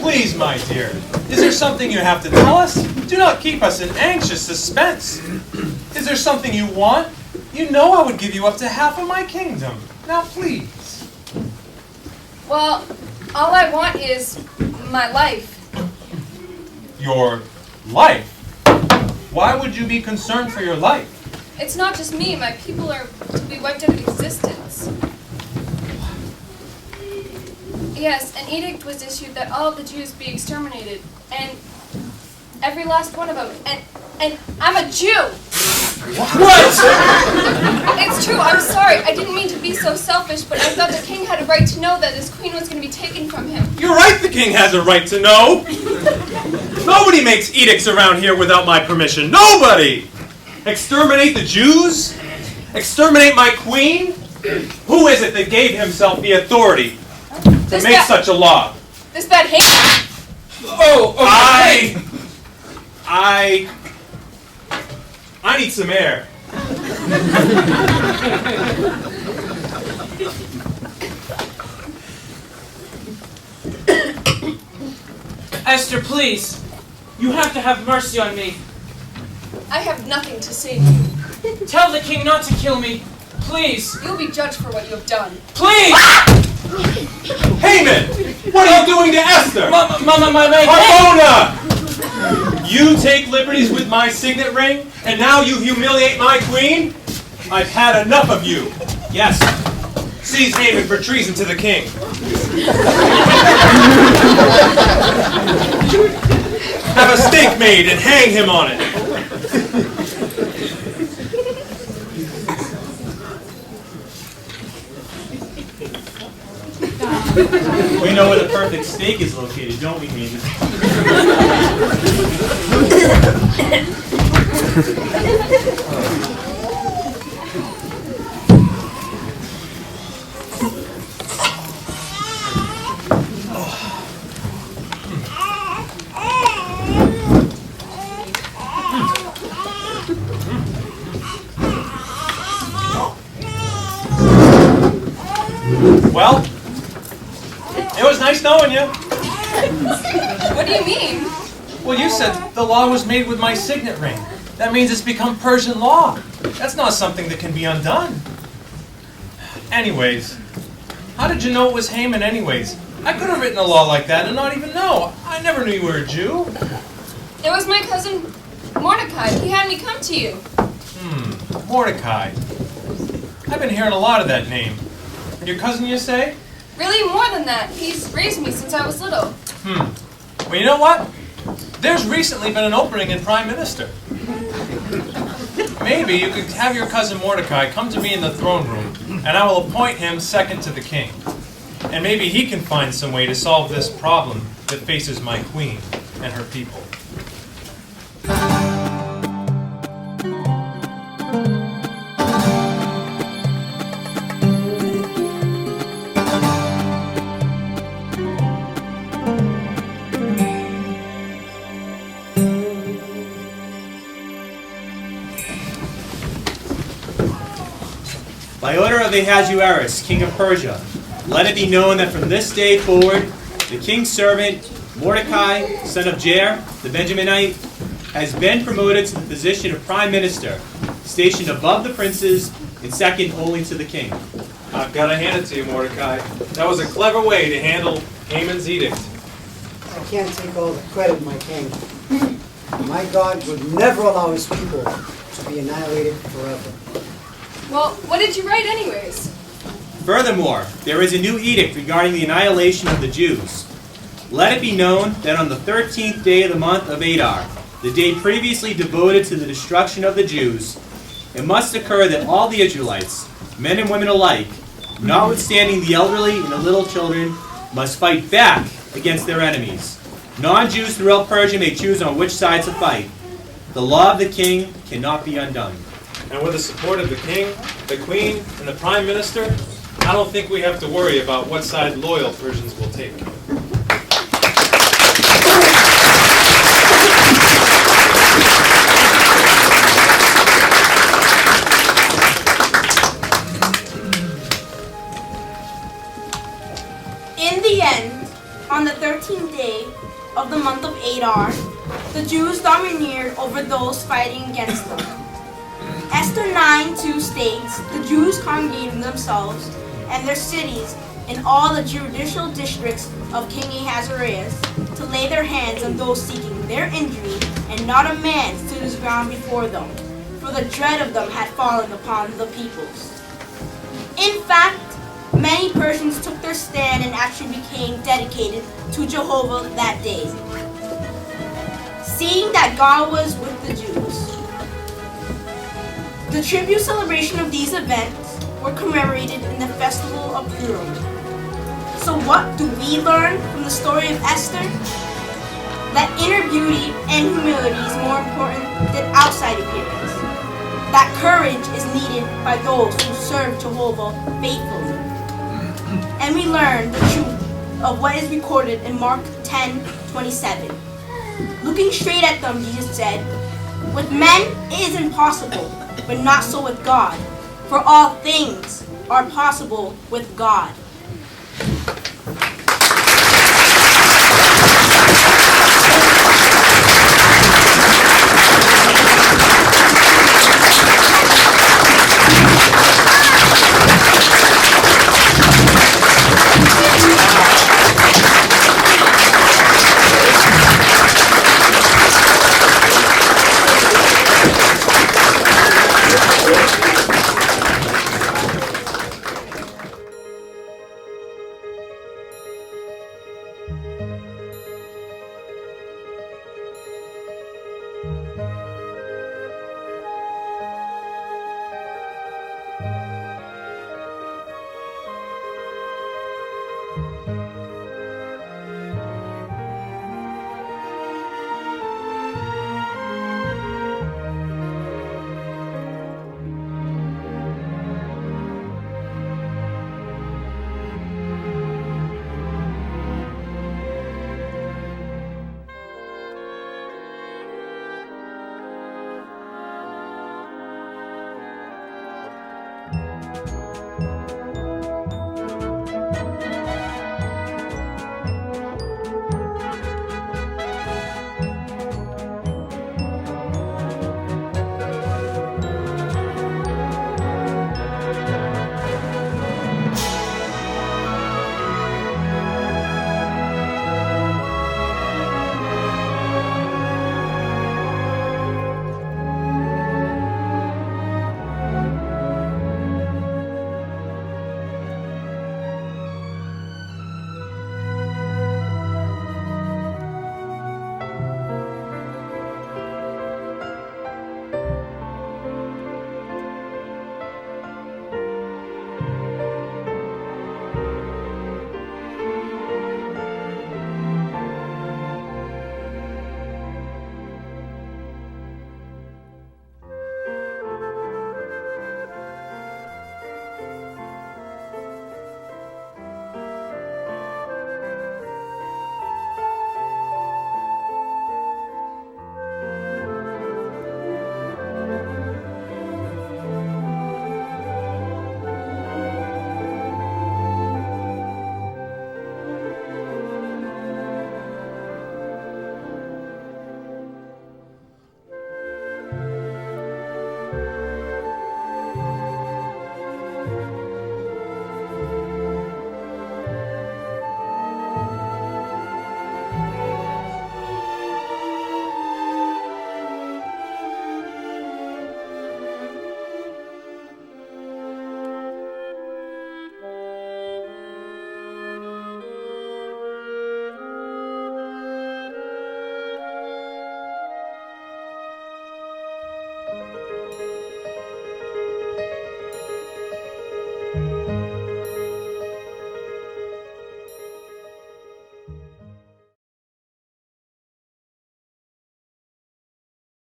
Please, my dear, is there something you have to tell us? Do not keep us in anxious suspense. Is there something you want? You know I would give you up to half of my kingdom. Now, please. Well, all I want is my life. Your life? Why would you be concerned for your life? It's not just me. My people are to be wiped out of existence. Yes, an edict was issued that all of the Jews be exterminated. And every last one of them. And I'm a Jew! What? It's true, I'm sorry. I didn't mean to be so selfish, but I thought the king had a right to know that his queen was going to be taken from him. You're right, the king has a right to know. Nobody makes edicts around here without my permission. Nobody! Exterminate the Jews? Exterminate my queen? Who is it that gave himself the authority to make such a law? This bad hate? Oh, I need some air. Esther, please. You have to have mercy on me. I have nothing to say to you. Tell the king not to kill me. Please. You'll be judged for what you have done. Please! Haman! What are you doing to Esther? My Harbona! You take liberties with my signet ring, and now you humiliate my queen? I've had enough of you. Yes. Seize Haman for treason to the king. Have a stake made and hang him on it. We know where the perfect steak is located, don't we, Haman? Well, it was nice knowing you. What do you mean? Well, you said the law was made with my signet ring. That means it's become Persian law. That's not something that can be undone. Anyways, how did you know it was Haman anyways? I could have written a law like that and not even know. I never knew you were a Jew. It was my cousin Mordecai. He had me come to you. Mordecai. I've been hearing a lot of that name. Your cousin, you say? Really, more than that. He's raised me since I was little. Well, you know what? There's recently been an opening in Prime Minister. Maybe you could have your cousin Mordecai come to me in the throne room, and I will appoint him second to the king. And maybe he can find some way to solve this problem that faces my queen and her people. By order of Ahasuerus, king of Persia, let it be known that from this day forward, the king's servant, Mordecai, son of Jair, the Benjaminite, has been promoted to the position of prime minister, stationed above the princes and second only to the king. I've got to hand it to you, Mordecai. That was a clever way to handle Haman's edict. I can't take all the credit, my king. My God would never allow his people to be annihilated forever. Well, what did you write anyways? Furthermore, there is a new edict regarding the annihilation of the Jews. Let it be known that on the 13th day of the month of Adar, the day previously devoted to the destruction of the Jews, it must occur that all the Israelites, men and women alike, notwithstanding the elderly and the little children, must fight back against their enemies. Non-Jews throughout Persia may choose on which side to fight. The law of the king cannot be undone. And with the support of the king, the queen, and the prime minister, I don't think we have to worry about what side loyal Persians will take. In the end, on the the 13th day of the month of Adar, the Jews domineered over those fighting against them. Esther 9:2 states, the Jews congregated themselves and their cities in all the judicial districts of King Ahasuerus to lay their hands on those seeking their injury, and not a man stood his ground before them, for the dread of them had fallen upon the peoples. In fact, many Persians took their stand and actually became dedicated to Jehovah that day, seeing that God was with the Jews. The tribute celebration of these events were commemorated in the festival of Purim. So what do we learn from the story of Esther? That inner beauty and humility is more important than outside appearance. That courage is needed by those who serve Jehovah faithfully. And we learn the truth of what is recorded in Mark 10:27. Looking straight at them, Jesus said, with men it is impossible, but not so with God, for all things are possible with God.